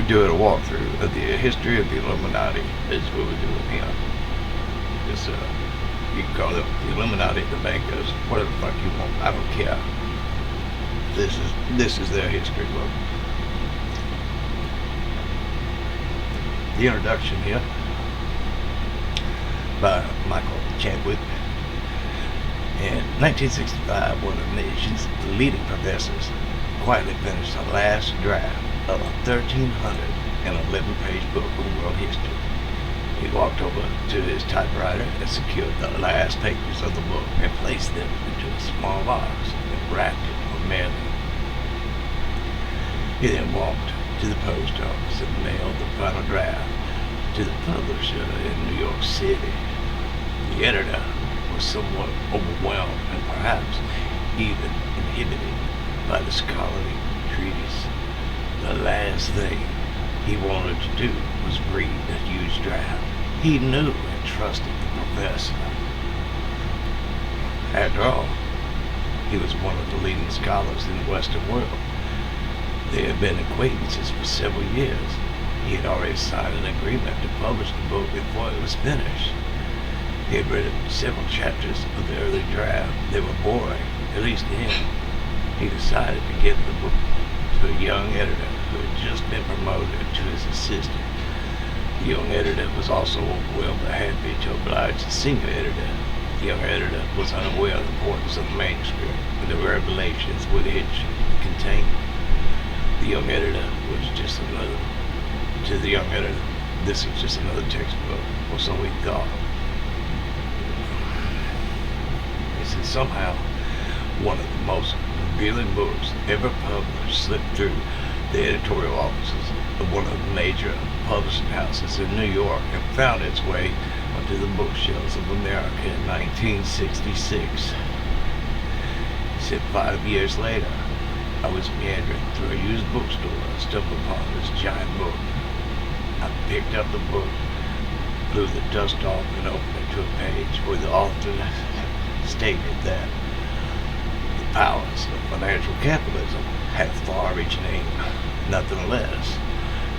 We're doing a walkthrough of the history of the Illuminati. Is what we're doing here. It's you can call it the Illuminati, the bankers, whatever the fuck you want. I don't care. This is their history book. The introduction here by Michael Chadwick. In 1965, one of the nation's leading professors quietly finished the last draft of a 1,311-page book of world history. He walked over to his typewriter and secured the last pages of the book and placed them into a small box and wrapped it or mailed it. He then walked to the post office and mailed the final draft to the publisher in New York City. The editor was somewhat overwhelmed and perhaps even inhibited by the scholarly treatise. The last thing he wanted to do was read the huge draft. He knew and trusted the professor. After all, he was one of the leading scholars in the Western world. They had been acquaintances for several years. He had already signed an agreement to publish the book before it was finished. He had read several chapters of the early draft. They were boring, at least to him. He decided to give the book to a young editor who had just been promoted to his assistant. The young editor was also overwhelmed but happy to oblige the senior editor. The young editor was unaware of the importance of the manuscript and the revelations which it contained. The young editor was just another. To the young editor, this was just another textbook, or so he thought. He said somehow one of the most revealing books ever published slipped through the editorial offices of one of the major publishing houses in New York and found its way onto the bookshelves of America in 1966. He said 5 years later, I was meandering through a used bookstore and stumbled upon this giant book. I picked up the book, blew the dust off, and opened it to a page where the author stated that the powers of financial capitalism have far-reaching aim, nothing less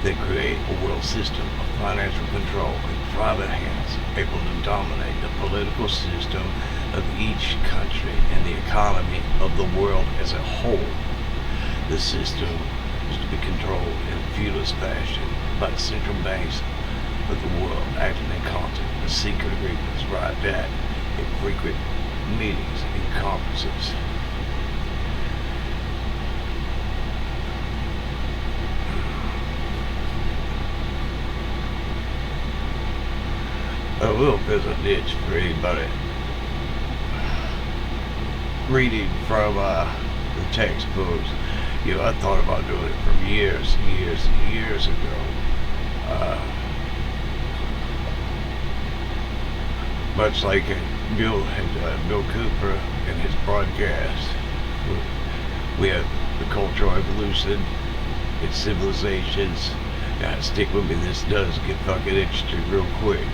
than create a world system of financial control in private hands, able to dominate the political system of each country and the economy of the world as a whole. The system is to be controlled in a feudalist fashion by the central banks of the world, acting in concert with secret agreements arrived at in frequent meetings and conferences. A little bit of niche for anybody reading from the textbooks. You know, I thought about doing it from years ago. Much like Bill Cooper in his broadcast, we have the cultural evolution in civilizations. Now, stick with me, this does get fucking interesting real quick.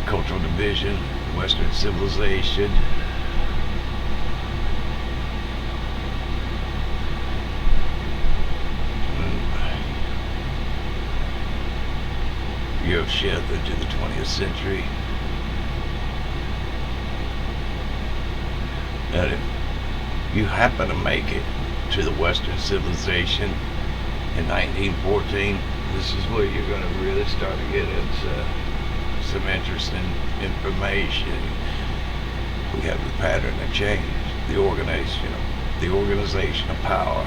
Cultural division, Western civilization. You have shifted into the 20th century. And if you happen to make it to the Western civilization in 1914, this is where you're going to really start to get into some interesting information. We have the pattern of change, the organization of power,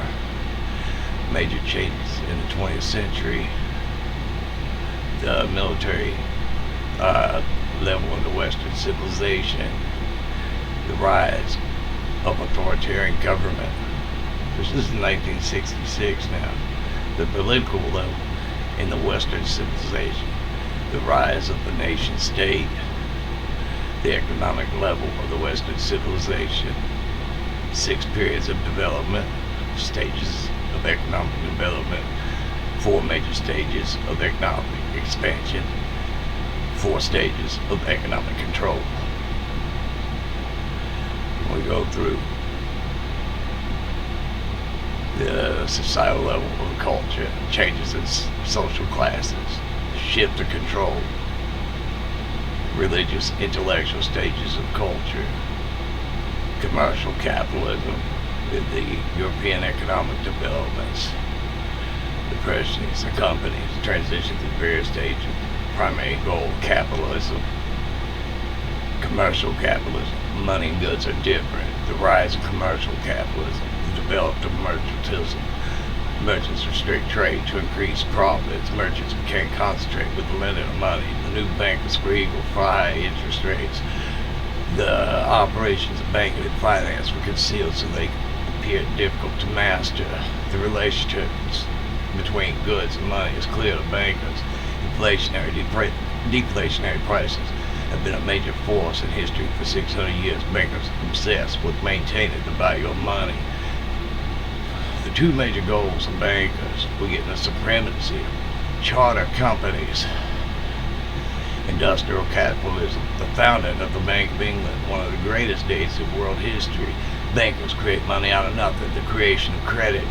major changes in the 20th century, the military level in the Western civilization, the rise of authoritarian government. This is 1966 now. The political level in the Western civilization, the rise of the nation state, the economic level of the Western civilization, 6 periods of development, stages of economic development, 4 major stages of economic expansion, 4 stages of economic control. We go through the societal level of culture, changes in social classes, shift of control, religious, intellectual stages of culture, commercial capitalism, with the European economic developments, the pressures of companies, transition through various stages, primary goal, capitalism, commercial capitalism, money and goods are different, the rise of commercial capitalism, the development of mercantilism, merchants restrict trade to increase profits, merchants can't concentrate with limited money, the new banking spree for high interest rates, the operations of banking and finance were concealed so they appeared difficult to master. The relationships between goods and money is clear to bankers. Deflationary prices have been a major force in history for 600 years. Bankers obsessed with maintaining the value of money. The two major goals of bankers were getting the supremacy of charter companies, industrial capitalism, the founding of the Bank of England, one of the greatest days in world history. Bankers create money out of nothing, the creation of credit,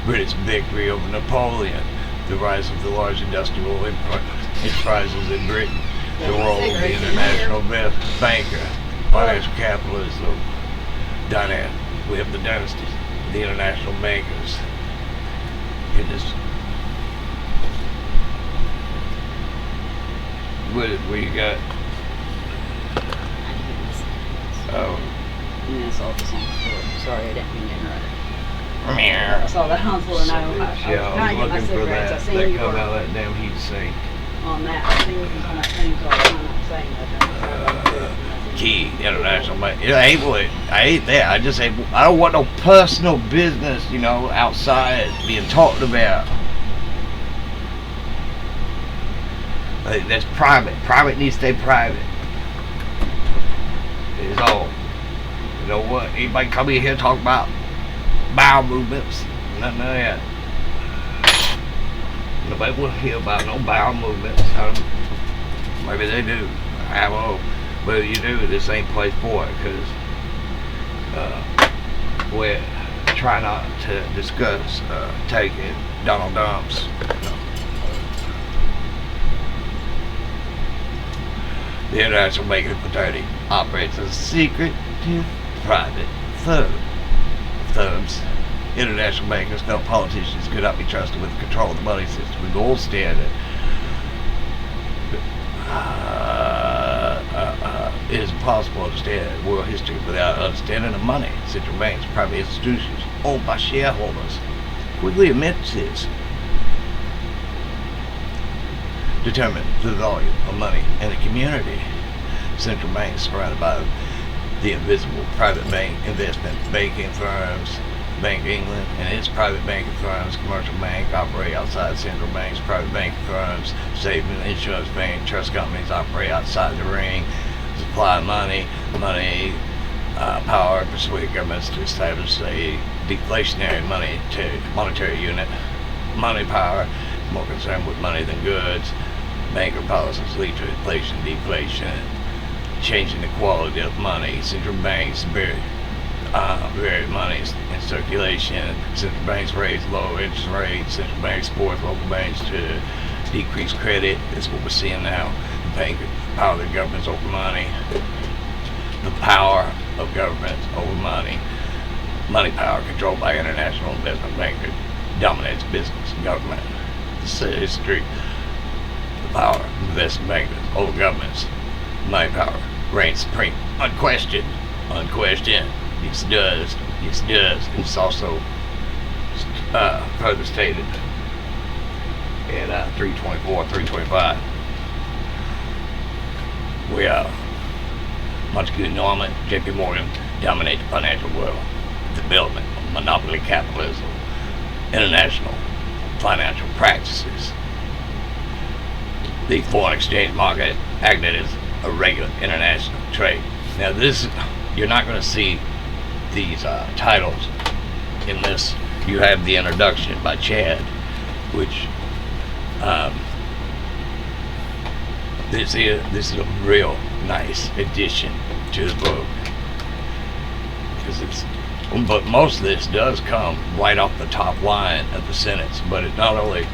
British victory over Napoleon, the rise of the large industrial enterprises in Britain, the role of the international banker, financial capitalism, we have the dynasties, the international bankers. In this, what you got? Oh. And it's all the same story. Sorry, I didn't mean to interrupt. I saw that I was trying to looking for cigarettes. I that. seen That you come were out of that damn heat sink. on that. I seen you was on that thing, so I was trying not to say nothing. Key international bank. I hate that. I don't want no personal business, outside being talked about. I think that's private. Private needs to stay private. It's all. You know what? Anybody come in here and talk about bowel movements? Nothing of that. Nobody will hear about no bowel movements. Maybe they do. I don't know. But if you do, this ain't place for it, because we're trying not to discuss taking Donald Dump's. The International Banking Fraternity operates as a secret private firms. International bankers felt politicians could not be trusted with the control of the money system. The gold standard it is impossible to understand world history without understanding the money. Central banks, private institutions owned by shareholders, quickly admits this. Determine the volume of money in the community. Central banks surrounded by the invisible private bank investment banking firms. Bank of England and its private banking firms, commercial bank operate outside central banks, private banking firms, savings, insurance bank, trust companies operate outside the ring, supply money, power, persuade governments to establish a deflationary monetary unit. Money power, more concerned with money than goods. Banker policies lead to inflation, deflation, changing the quality of money. Central banks vary money in circulation. Central banks raise low interest rates. Central banks force local banks to decrease credit. That's what we're seeing now. The power of the governments over money. The power of governments over money. Money power controlled by international investment bankers dominates business and government. This is history. The power of investment bankers over governments. Money power reigns supreme. Unquestioned. Yes, it does. It's also further stated at 324, 325. We are Montague Norman, J.P. Morgan dominate the financial world. Development of monopoly capitalism, international financial practices. The foreign exchange market acted as a regular international trade. Now you're not going to see these titles in this. You have the introduction by Chad, which this is a real nice addition to the book, because it's But most of this does come right off the top line of the sentence. But it not only,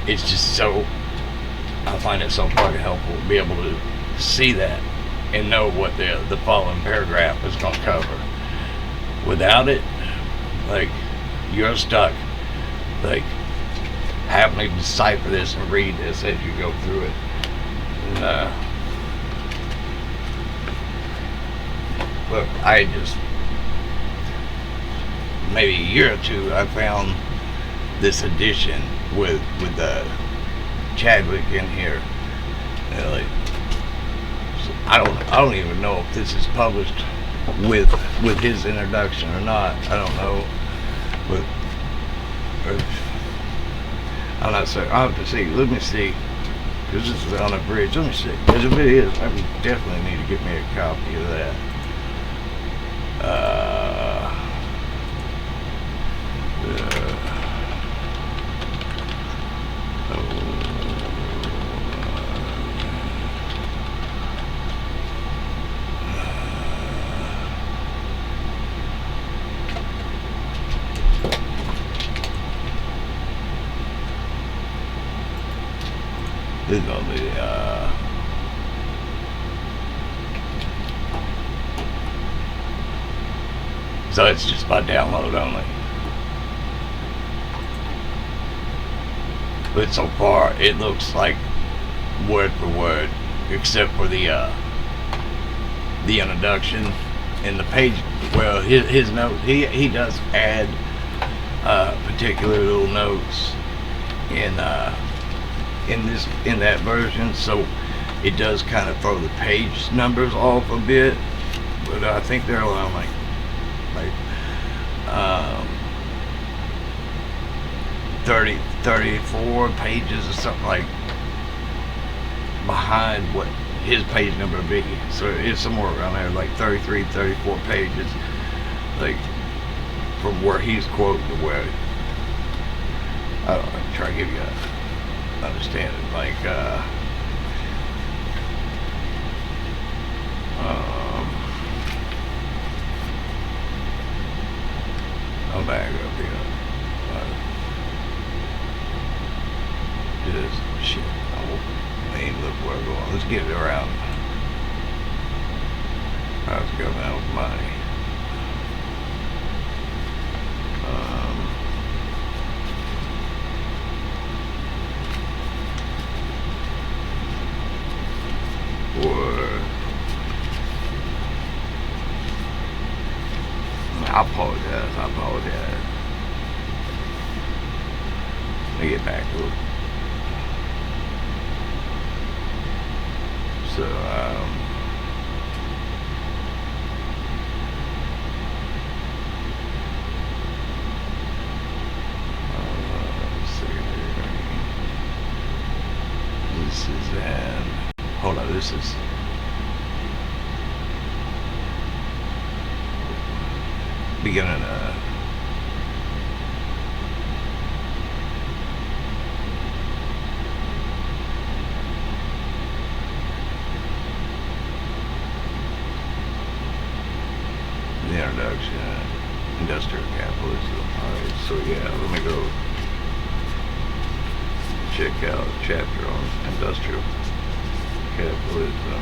it's just so, I find it so fucking helpful to be able to see that and know what the following paragraph is going to cover. Without it, like, you're stuck, like, having to decipher this and read this as you go through it. And, look, I just, maybe a year or two, I found this edition with Chadwick in here. And like, so I don't even know if this is published with his introduction or not. I don't know, but I'm not certain. I'll have to see. Let me see, because this is on a bridge. Let me see. Because if it is, I would definitely need to get me a copy of that. This is gonna be so it's just by download only. But so far it looks like word for word, except for the introduction and the page. Well, his note, he does add particular little notes in that version, so it does kind of throw the page numbers off a bit. But I think they're around like 30, 34 pages or something, like behind what his page number would be. So it's somewhere around there, like 33, 34 pages, like from where he's quoting to where, I don't know, try to give you a understanding, like I'm back up here. Just shit. I ain't look where I'm going. Let's get it around. Let's go now with money. I apologize. Let me get back to it. So, let's see here. This is hold on, this is beginning the introduction, industrial capitalism. Alright, so yeah, let me go check out a chapter on industrial capitalism.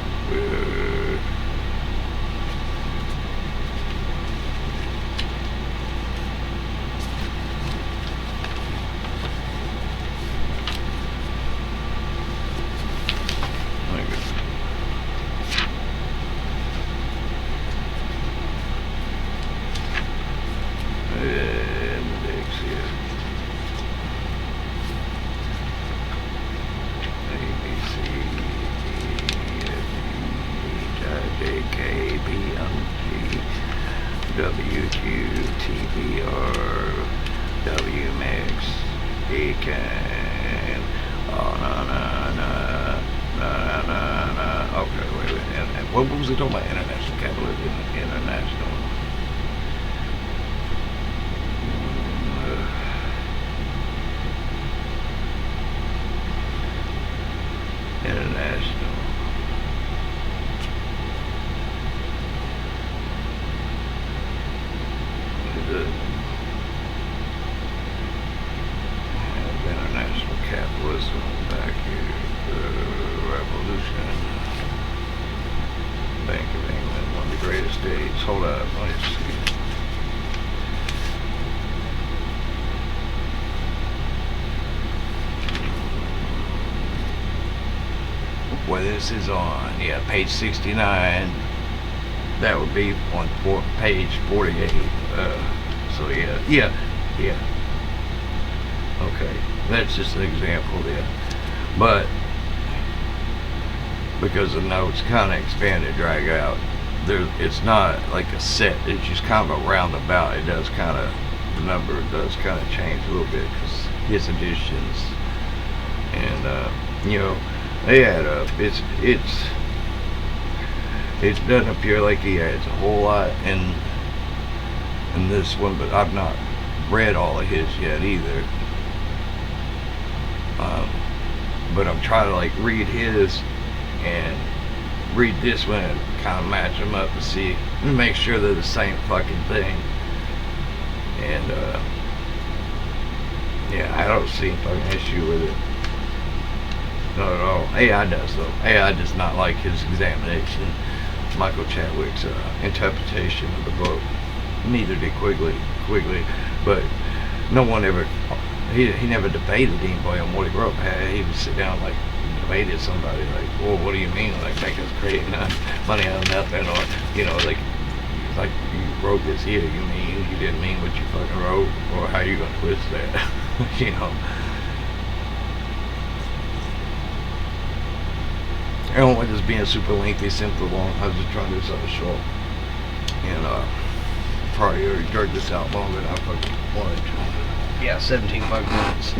What was it talking about? International capitalism, international. International. International capitalism back here, revolution, Bank of England, one of the greatest states. Hold up, let me see. Well, this is on, yeah, page 69. That would be on page 48. So yeah. Okay, that's just an example there. But because the notes kind of expand and drag out, it's not like a set. It's just kind of a roundabout. It does kind of, the number does kind of change a little bit because his additions and they add up. It doesn't appear like he adds a whole lot in this one, but I've not read all of his yet either. But I'm trying to like read his and read this one and kind of match them up to see, make sure they're the same fucking thing. And yeah, I don't see a fucking issue with it. Not at all. AI does though. AI does not like his examination, Michael Chadwick's interpretation of the book. Neither did Quigley. But no one ever, he never debated anybody on what he wrote. He would sit down like debated somebody like, well, what do you mean? Like make us create money out of nothing, or like you wrote this here. You didn't mean what you fucking wrote, or how you gonna twist that? I don't want this being super lengthy, super long. I was just trying to do something short. And probably already dragged this out longer than I fucking wanted to. Yeah, 17 fucking minutes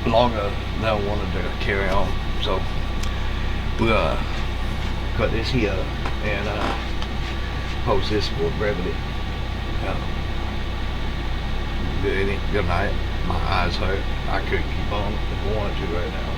longer than I wanted to carry on. So we'll cut this here and post this for brevity. Good night. My eyes hurt. I couldn't keep on if I wanted to right now.